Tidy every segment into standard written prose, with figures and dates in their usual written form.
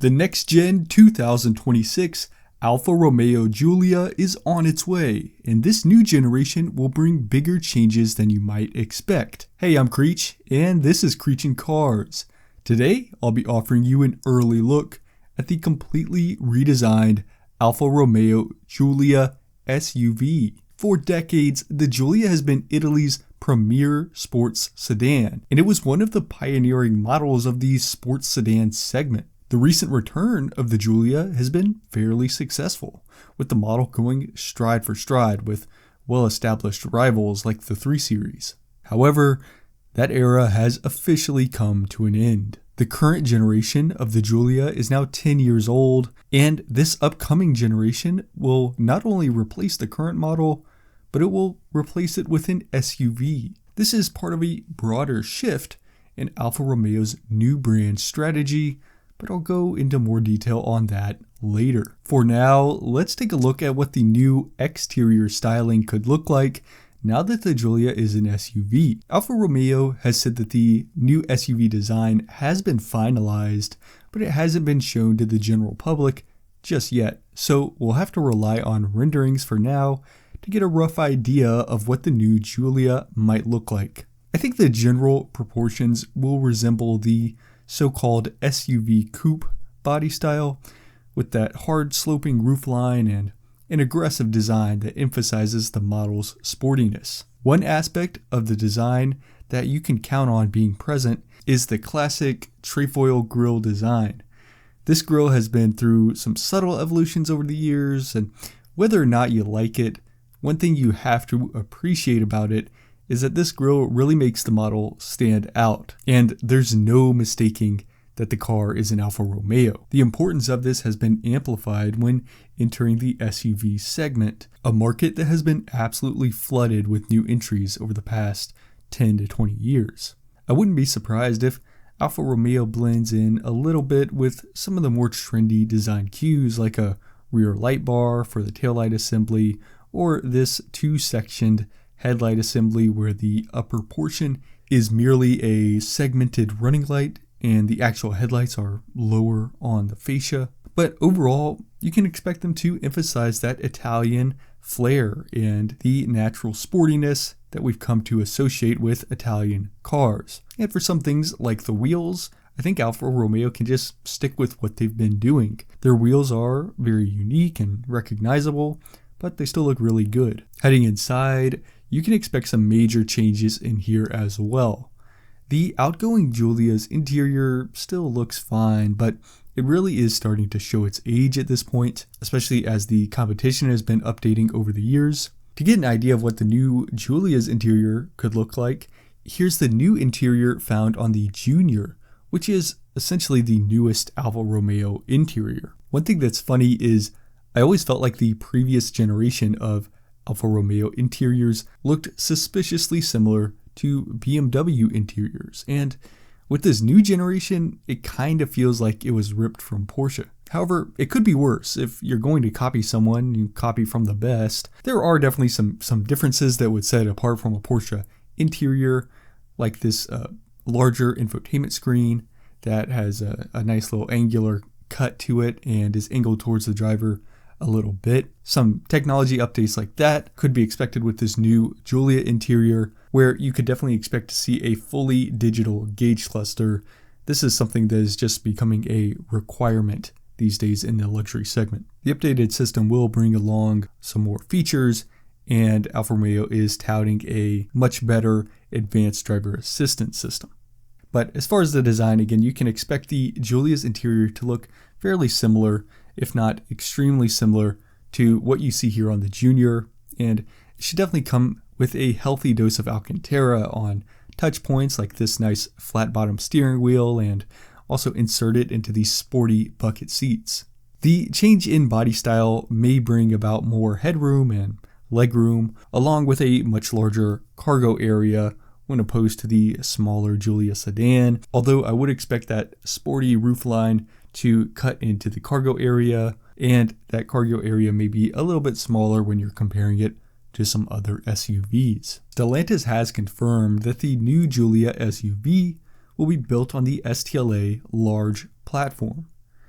The next-gen 2026 Alfa Romeo Giulia is on its way, and this new generation will bring bigger changes than you might expect. Hey, I'm Creech, and this is Creech in Cars. Today, I'll be offering you an early look at the completely redesigned Alfa Romeo Giulia SUV. For decades, the Giulia has been Italy's premier sports sedan, and it was one of the pioneering models of the sports sedan segment. The recent return of the Giulia has been fairly successful, with the model going stride for stride with well-established rivals like the 3 Series. However, that era has officially come to an end. The current generation of the Giulia is now 10 years old, and this upcoming generation will not only replace the current model, but it will replace it with an SUV. This is part of a broader shift in Alfa Romeo's new brand strategy, but I'll go into more detail on that later. For now, let's take a look at what the new exterior styling could look like now that the Giulia is an SUV. Alfa Romeo has said that the new SUV design has been finalized, but it hasn't been shown to the general public just yet, so we'll have to rely on renderings for now to get a rough idea of what the new Giulia might look like. I think the general proportions will resemble the so-called SUV coupe body style, with that hard sloping roofline and an aggressive design that emphasizes the model's sportiness. One aspect of the design that you can count on being present is the classic trefoil grille design. This grille has been through some subtle evolutions over the years, and whether or not you like it, one thing you have to appreciate about it is that this grille really makes the model stand out, and there's no mistaking that the car is an Alfa Romeo. The importance of this has been amplified when entering the SUV segment, a market that has been absolutely flooded with new entries over the past 10 to 20 years. I wouldn't be surprised if Alfa Romeo blends in a little bit with some of the more trendy design cues, like a rear light bar for the taillight assembly, or this 2-sectioned headlight assembly where the upper portion is merely a segmented running light and the actual headlights are lower on the fascia. But overall, you can expect them to emphasize that Italian flair and the natural sportiness that we've come to associate with Italian cars. And for some things like the wheels, I think Alfa Romeo can just stick with what they've been doing. Their wheels are very unique and recognizable, but they still look really good. Heading inside, you can expect some major changes in here as well. The outgoing Giulia's interior still looks fine, but it really is starting to show its age at this point, especially as the competition has been updating over the years. To get an idea of what the new Giulia's interior could look like, here's the new interior found on the Junior, which is essentially the newest Alfa Romeo interior. One thing that's funny is I always felt like the previous generation of Alfa Romeo interiors looked suspiciously similar to BMW interiors, and with this new generation, it kind of feels like it was ripped from Porsche. However, it could be worse. If you're going to copy someone, you copy from the best. There are definitely some differences that would set it apart from a Porsche interior, like this larger infotainment screen that has a nice little angular cut to it and is angled towards the driver a little bit. Some technology updates like that could be expected with this new Giulia interior, where you could definitely expect to see a fully digital gauge cluster. This is something that is just becoming a requirement these days in the luxury segment. The updated system will bring along some more features, and Alfa Romeo is touting a much better advanced driver assistance system. But as far as the design, again, you can expect the Giulia's interior to look fairly similar, if not extremely similar, to what you see here on the Junior, and it should definitely come with a healthy dose of Alcantara on touch points like this nice flat bottom steering wheel, and also insert it into these sporty bucket seats. The change in body style may bring about more headroom and legroom, along with a much larger cargo area when opposed to the smaller Giulia sedan, although I would expect that sporty roofline to cut into the cargo area, and that cargo area may be a little bit smaller when you're comparing it to some other SUVs. Stellantis has confirmed that the new Giulia SUV will be built on the STLA large platform.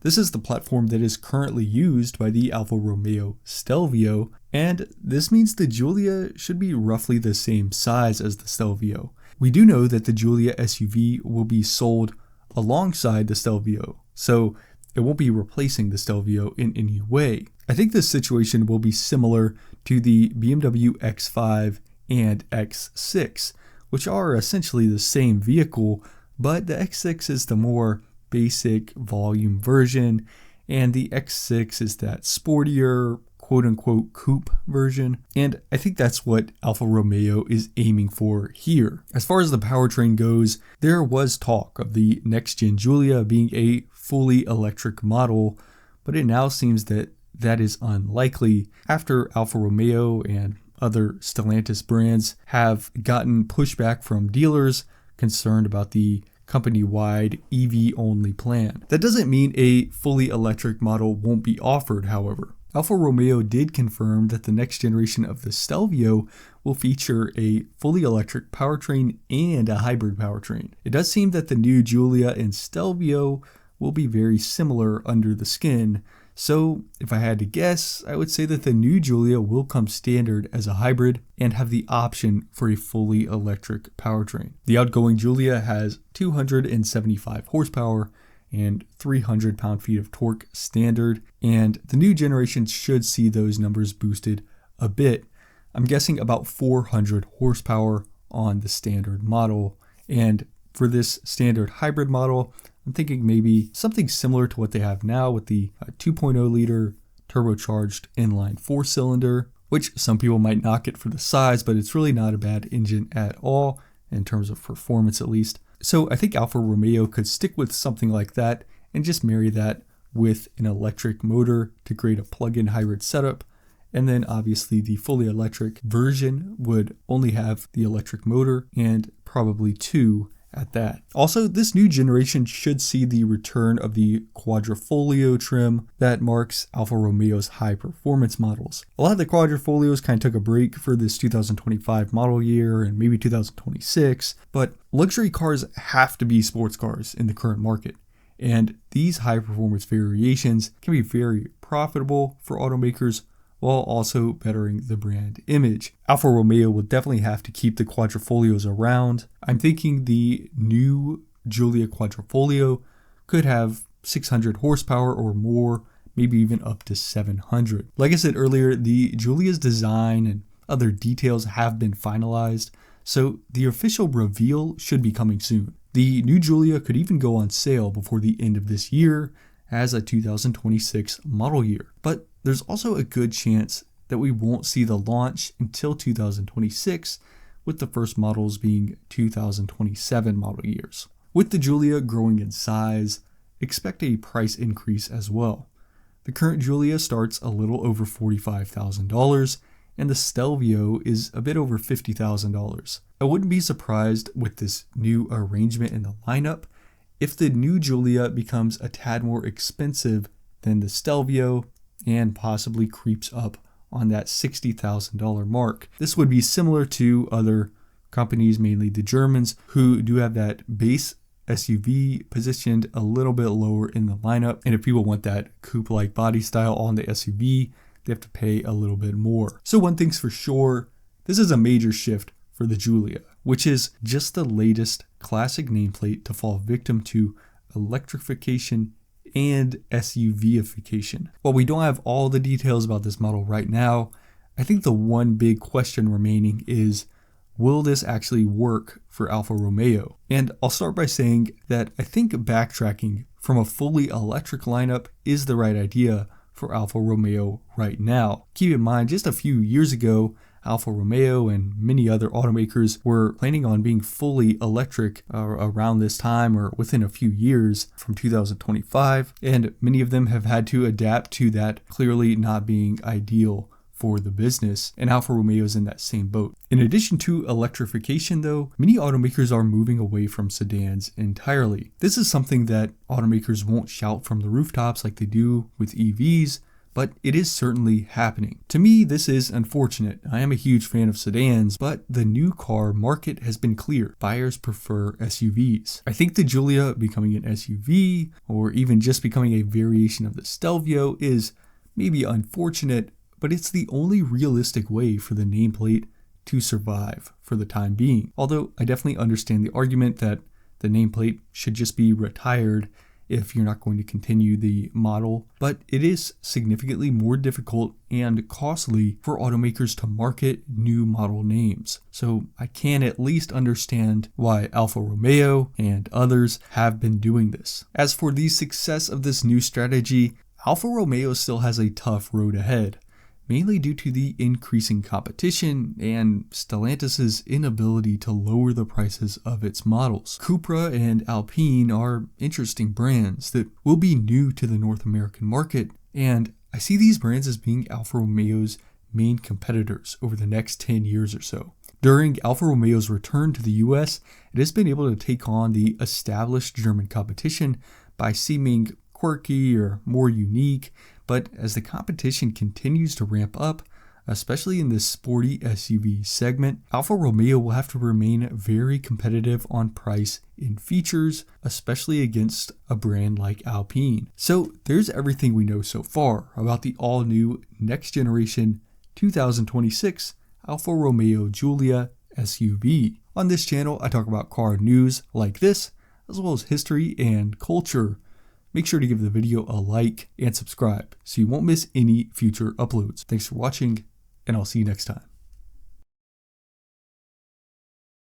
This is the platform that is currently used by the Alfa Romeo Stelvio, and this means the Giulia should be roughly the same size as the Stelvio. We do know that the Giulia SUV will be sold alongside the Stelvio, so it won't be replacing the Stelvio in any way. I think this situation will be similar to the BMW X5 and X6, which are essentially the same vehicle, but the X6 is the more basic volume version, and the X6 is that sportier, quote-unquote coupe version, and I think that's what Alfa Romeo is aiming for here. As far as the powertrain goes, there was talk of the next-gen Giulia being a fully electric model, but it now seems that that is unlikely after Alfa Romeo and other Stellantis brands have gotten pushback from dealers concerned about the company-wide EV-only plan. That doesn't mean a fully electric model won't be offered, however. Alfa Romeo did confirm that the next generation of the Stelvio will feature a fully electric powertrain and a hybrid powertrain. It does seem that the new Giulia and Stelvio will be very similar under the skin, so if I had to guess, I would say that the new Giulia will come standard as a hybrid and have the option for a fully electric powertrain. The outgoing Giulia has 275 horsepower and 300 pound-feet of torque standard, and the new generation should see those numbers boosted a bit. I'm guessing about 400 horsepower on the standard model, and for this standard hybrid model, I'm thinking maybe something similar to what they have now with the 2.0 liter turbocharged inline 4-cylinder, which some people might knock it for the size, but it's really not a bad engine at all in terms of performance at least. So I think Alfa Romeo could stick with something like that and just marry that with an electric motor to create a plug-in hybrid setup. And then obviously the fully electric version would only have the electric motor and probably two at that. Also, this new generation should see the return of the Quadrifoglio trim that marks Alfa Romeo's high performance models. A lot of the Quadrifolios kind of took a break for this 2025 model year and maybe 2026, but luxury cars have to be sports cars in the current market. And these high performance variations can be very profitable for automakers while also bettering the brand image. Alfa Romeo will definitely have to keep the Quadrifolios around. I'm thinking the new Giulia Quadrifoglio could have 600 horsepower or more, maybe even up to 700. Like I said earlier, the Giulia's design and other details have been finalized, so the official reveal should be coming soon. The new Giulia could even go on sale before the end of this year as a 2026 model year. But there's also a good chance that we won't see the launch until 2026, with the first models being 2027 model years. With the Giulia growing in size, expect a price increase as well. The current Giulia starts a little over $45,000, and the Stelvio is a bit over $50,000. I wouldn't be surprised with this new arrangement in the lineup if the new Giulia becomes a tad more expensive than the Stelvio and possibly creeps up on that $60,000 mark. This would be similar to other companies, mainly the Germans, who do have that base SUV positioned a little bit lower in the lineup. And if people want that coupe-like body style on the SUV, they have to pay a little bit more. So one thing's for sure, this is a major shift for the Giulia, which is just the latest classic nameplate to fall victim to electrification and SUVification. While we don't have all the details about this model right now, I think the one big question remaining is, will this actually work for Alfa Romeo? And I'll start by saying that I think backtracking from a fully electric lineup is the right idea for Alfa Romeo right now. Keep in mind, just a few years ago, Alfa Romeo and many other automakers were planning on being fully electric around this time or within a few years from 2025, and many of them have had to adapt to that clearly not being ideal for the business, and Alfa Romeo is in that same boat. In addition to electrification though, many automakers are moving away from sedans entirely. This is something that automakers won't shout from the rooftops like they do with EVs, but it is certainly happening. To me, this is unfortunate. I am a huge fan of sedans, but the new car market has been clear. Buyers prefer SUVs. I think the Giulia becoming an SUV, or even just becoming a variation of the Stelvio, is maybe unfortunate, but it's the only realistic way for the nameplate to survive for the time being. Although I definitely understand the argument that the nameplate should just be retired if you're not going to continue the model, but it is significantly more difficult and costly for automakers to market new model names. So I can at least understand why Alfa Romeo and others have been doing this. As for the success of this new strategy, Alfa Romeo still has a tough road ahead, mainly due to the increasing competition and Stellantis' inability to lower the prices of its models. Cupra and Alpine are interesting brands that will be new to the North American market, and I see these brands as being Alfa Romeo's main competitors over the next 10 years or so. During Alfa Romeo's return to the US, it has been able to take on the established German competition by seeming quirky or more unique, but as the competition continues to ramp up, especially in this sporty SUV segment, Alfa Romeo will have to remain very competitive on price and features, especially against a brand like Alpine. So there's everything we know so far about the all-new next generation 2026 Alfa Romeo Giulia SUV. On this channel, I talk about car news like this, as well as history and culture. Make sure to give the video a like and subscribe so you won't miss any future uploads. Thanks for watching, and I'll see you next time.